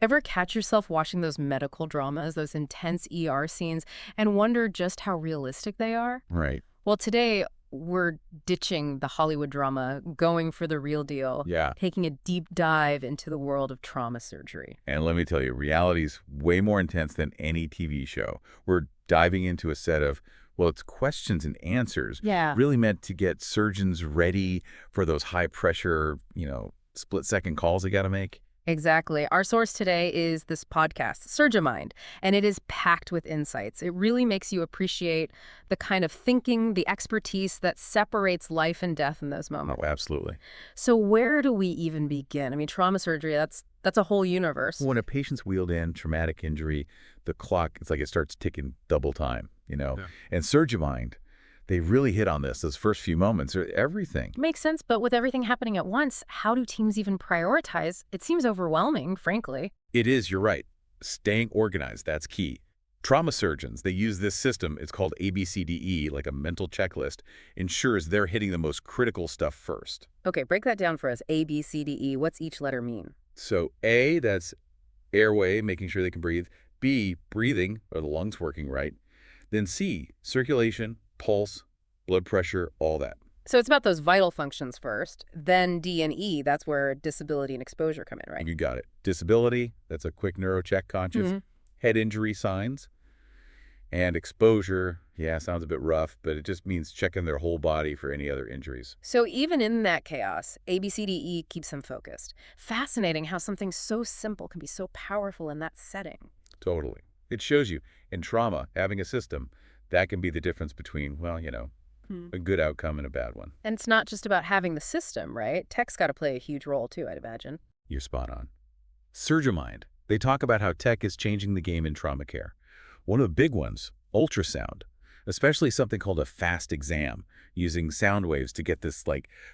Ever catch yourself watching those medical dramas, those intense ER scenes, and wonder just how realistic they are? Right. Well, today we're ditching the Hollywood drama, going for the real deal, Yeah. taking a deep dive into the world of trauma surgery. And let me tell you, reality's way more intense than any TV show. We're diving into a set of, well, it's questions and answers. Yeah. Really meant to get surgeons ready for those high-pressure, split-second calls they got to make. Exactly. Our source today is this podcast, SurgiMind, and it is packed with insights. It really makes you appreciate the kind of thinking, the expertise that separates life and death in those moments. Oh, absolutely. So where do we even begin? I mean, trauma surgery, that's a whole universe. When a patient's wheeled in, traumatic injury, the clock, it's like it starts ticking double time, Yeah. And SurgiMind, they really hit on this, those first few moments, everything. Makes sense, but with everything happening at once, how do teams even prioritize? It seems overwhelming, frankly. It is, you're right. Staying organized, that's key. Trauma surgeons, they use this system, it's called ABCDE, like a mental checklist, ensures they're hitting the most critical stuff first. Okay, break that down for us. A, B, C, D, E. What's each letter mean? So A, that's airway, making sure they can breathe. B, breathing, are the lungs working right. Then C, circulation, pulse, blood pressure, all that. So it's about those vital functions first, then D and E, that's where disability and exposure come in, right? You got it. Disability, that's a quick neurocheck conscious. Head injury signs. And exposure, yeah, sounds a bit rough, but it just means checking their whole body for any other injuries. So even in that chaos, ABCDE keeps them focused. Fascinating how something so simple can be so powerful in that setting. Totally. It shows you, in trauma, having a system, that can be the difference between, a good outcome and a bad one. And it's not just about having the system, right? Tech's got to play a huge role too, I'd imagine. You're spot on. SurgiMind, they talk about how tech is changing the game in trauma care. One of the big ones, ultrasound, especially something called a fast exam, using sound waves to get this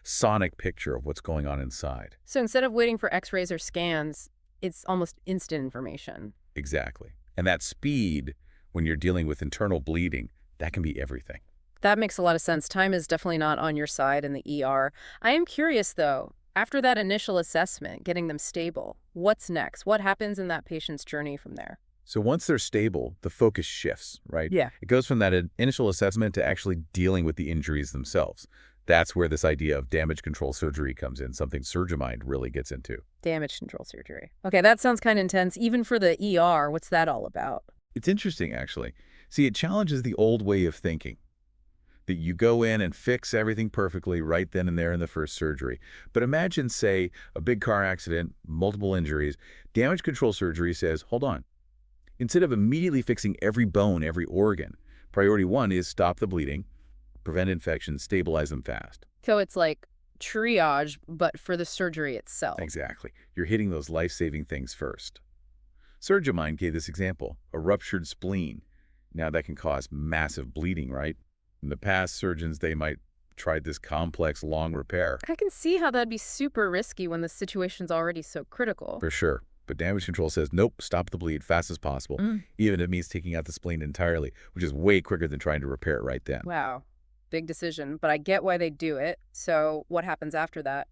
sonic picture of what's going on inside. So instead of waiting for x-rays or scans, it's almost instant information. Exactly. And that speed, when you're dealing with internal bleeding, that can be everything. That makes a lot of sense. Time is definitely not on your side in the ER. I am curious, though, after that initial assessment, getting them stable, what's next? What happens in that patient's journey from there? So once they're stable, the focus shifts, right? Yeah. It goes from that initial assessment to actually dealing with the injuries themselves. That's where this idea of damage control surgery comes in, something SurgiMind really gets into. Damage control surgery. Okay, that sounds kind of intense. Even for the ER, what's that all about? It's interesting, actually. See, it challenges the old way of thinking, that you go in and fix everything perfectly right then and there in the first surgery. But imagine, say, a big car accident, multiple injuries. Damage control surgery says, hold on. Instead of immediately fixing every bone, every organ, priority one is stop the bleeding, prevent infections, stabilize them fast. So it's like triage, but for the surgery itself. Exactly. You're hitting those life-saving things first. SurgiMind gave this example, a ruptured spleen. Now that can cause massive bleeding, right? In the past, surgeons, they might try this complex, long repair. I can see how that'd be super risky when the situation's already so critical. For sure. But damage control says, nope, stop the bleed fast as possible, even if it means taking out the spleen entirely, which is way quicker than trying to repair it right then. Wow. Big decision, but I get why they do it. So what happens after that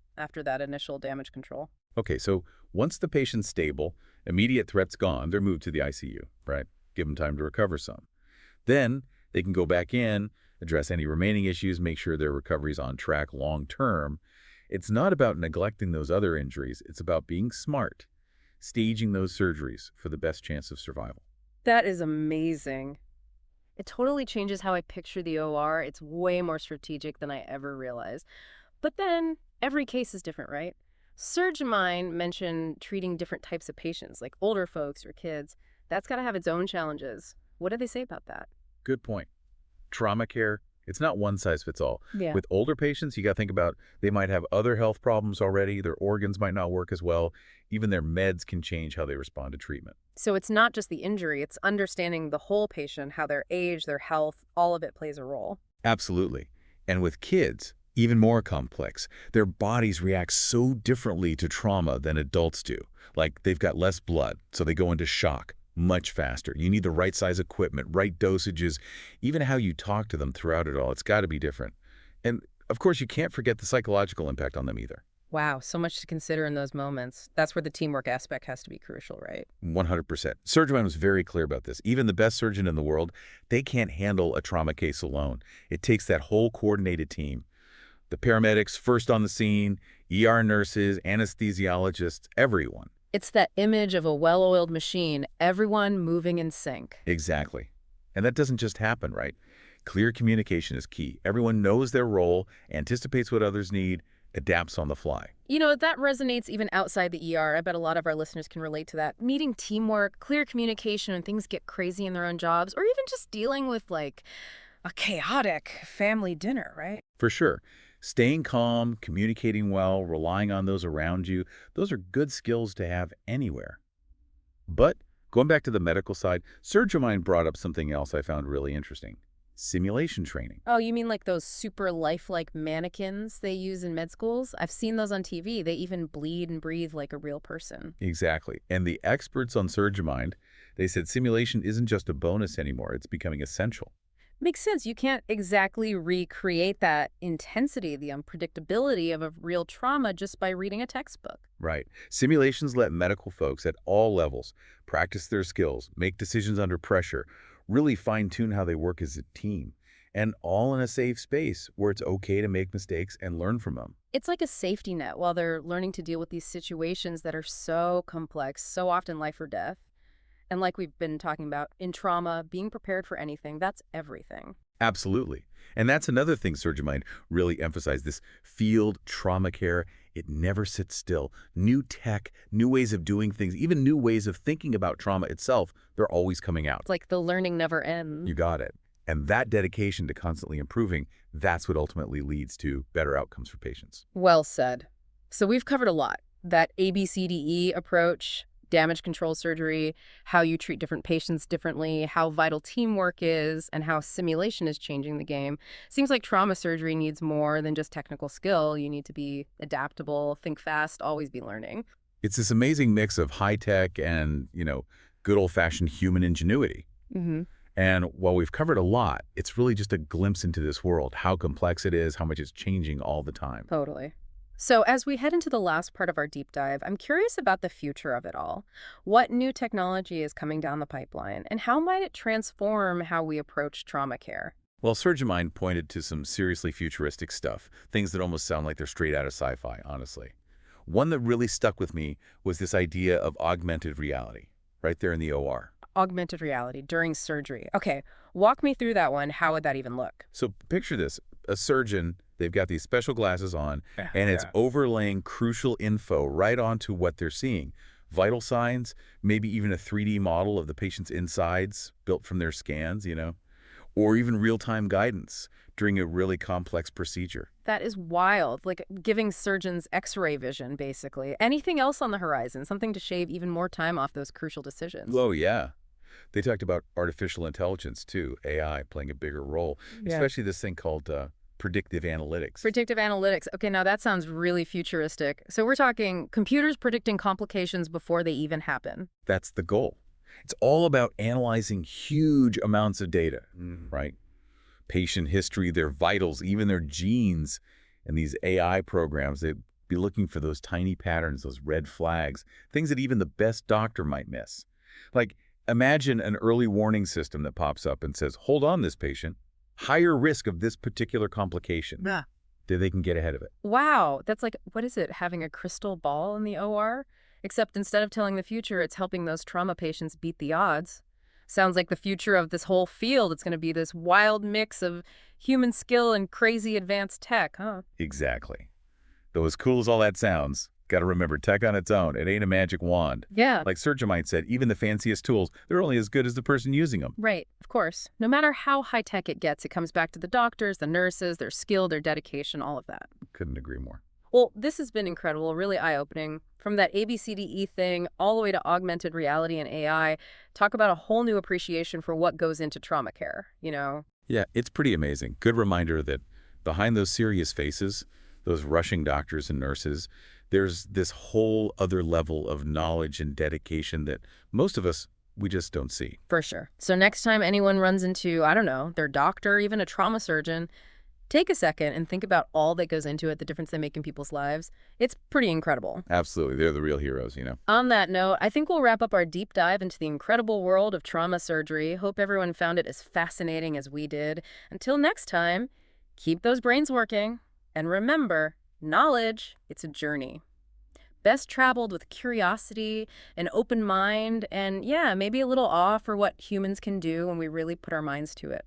initial damage control? Okay, so once the patient's stable, immediate threat's gone, they're moved to the ICU, right? Give them time to recover some. Then they can go back in, address any remaining issues, make sure their recovery's on track long term. It's not about neglecting those other injuries. It's about being smart, staging those surgeries for the best chance of survival. That is amazing. It totally changes how I picture the OR. It's way more strategic than I ever realized. But then every case is different, right? SurgiMind mentioned treating different types of patients, like older folks or kids. That's got to have its own challenges. What do they say about that? Good point. Trauma care, it's not one size fits all. Yeah. With older patients, you got to think about they might have other health problems already. Their organs might not work as well. Even their meds can change how they respond to treatment. So it's not just the injury, it's understanding the whole patient, how their age, their health, all of it plays a role. Absolutely. And with kids, even more complex. Their bodies react so differently to trauma than adults do. Like they've got less blood, so they go into shock much faster. You need the right size equipment, right dosages, even how you talk to them throughout it all. It's got to be different. And of course, you can't forget the psychological impact on them either. Wow, so much to consider in those moments. That's where the teamwork aspect has to be crucial, right? 100%. SurgiMind was very clear about this. Even the best surgeon in the world, they can't handle a trauma case alone. It takes that whole coordinated team. The paramedics first on the scene, ER nurses, anesthesiologists, everyone. It's that image of a well-oiled machine, everyone moving in sync. Exactly. And that doesn't just happen, right? Clear communication is key. Everyone knows their role, anticipates what others need, adapts on the fly. You know, that resonates even outside the ER. I bet a lot of our listeners can relate to that. Needing teamwork, clear communication when things get crazy in their own jobs, or even just dealing with, like, a chaotic family dinner, right? For sure. Staying calm, communicating well, relying on those around you, those are good skills to have anywhere. But going back to the medical side, SurgiMind brought up something else I found really interesting. Simulation training. Oh, you mean like those super lifelike mannequins they use in med schools? I've seen those on TV. They even bleed and breathe like a real person. Exactly. And the experts on SurgiMind, they said simulation isn't just a bonus anymore. It's becoming essential. Makes sense. You can't exactly recreate that intensity, the unpredictability of a real trauma just by reading a textbook. Right. Simulations let medical folks at all levels practice their skills, make decisions under pressure, really fine-tune how they work as a team, and all in a safe space where it's okay to make mistakes and learn from them. It's like a safety net while they're learning to deal with these situations that are so complex, so often life or death. And like we've been talking about, in trauma, being prepared for anything, that's everything. Absolutely. And that's another thing SurgiMind really emphasized, this field trauma care. It never sits still. New tech, new ways of doing things, even new ways of thinking about trauma itself, they're always coming out. It's like the learning never ends. You got it. And that dedication to constantly improving, that's what ultimately leads to better outcomes for patients. Well said. So we've covered a lot. That ABCDE approach, damage control surgery, how you treat different patients differently, how vital teamwork is, and how simulation is changing the game. Seems like trauma surgery needs more than just technical skill. You need to be adaptable, think fast, always be learning. It's this amazing mix of high tech and, good old-fashioned human ingenuity. Mm-hmm. And while we've covered a lot, it's really just a glimpse into this world, how complex it is, how much it's changing all the time. Totally. So as we head into the last part of our deep dive, I'm curious about the future of it all. What new technology is coming down the pipeline, and how might it transform how we approach trauma care? Well, SurgiMind pointed to some seriously futuristic stuff, things that almost sound like they're straight out of sci-fi, honestly. One that really stuck with me was this idea of augmented reality, right there in the OR. Augmented reality during surgery. Okay, walk me through that one. How would that even look? So picture this, a surgeon, they've got these special glasses on, Yeah, and it's yeah. overlaying crucial info right onto what they're seeing. Vital signs, maybe even a 3D model of the patient's insides built from their scans, or even real-time guidance during a really complex procedure. That is wild, like giving surgeons X-ray vision, basically. Anything else on the horizon, something to shave even more time off those crucial decisions. Oh, yeah. They talked about artificial intelligence, too, AI playing a bigger role, Yeah. especially this thing called predictive analytics. Predictive analytics. Okay, now that sounds really futuristic. So we're talking computers predicting complications before they even happen. That's the goal. It's all about analyzing huge amounts of data, right? Patient history, their vitals, even their genes. And these AI programs, they'd be looking for those tiny patterns, those red flags, things that even the best doctor might miss. Like, imagine an early warning system that pops up and says, hold on this patient, higher risk of this particular complication. Yeah. That they can get ahead of it. Wow, that's like, what is it, having a crystal ball in the OR? Except instead of telling the future, it's helping those trauma patients beat the odds. Sounds like the future of this whole field. It's going to be this wild mix of human skill and crazy advanced tech, huh? Exactly. Though as cool as all that sounds, got to remember, tech on its own, it ain't a magic wand. Yeah. Like SurgiMind said, even the fanciest tools, they're only as good as the person using them. Right, of course. No matter how high-tech it gets, it comes back to the doctors, the nurses, their skill, their dedication, all of that. Couldn't agree more. Well, this has been incredible, really eye-opening. From that ABCDE thing all the way to augmented reality and AI, talk about a whole new appreciation for what goes into trauma care, Yeah, it's pretty amazing. Good reminder that behind those serious faces, those rushing doctors and nurses, there's this whole other level of knowledge and dedication that most of us, we just don't see. For sure. So next time anyone runs into, I don't know, their doctor, even a trauma surgeon, Take a second and think about all that goes into it, the difference they make in people's lives. It's pretty incredible. Absolutely. They're the real heroes. On that note, I think we'll wrap up our deep dive into the incredible world of trauma surgery. Hope everyone found it as fascinating as we did. Until next time, keep those brains working. And remember, knowledge, it's a journey. Best traveled with curiosity, an open mind, and yeah, maybe a little awe for what humans can do when we really put our minds to it.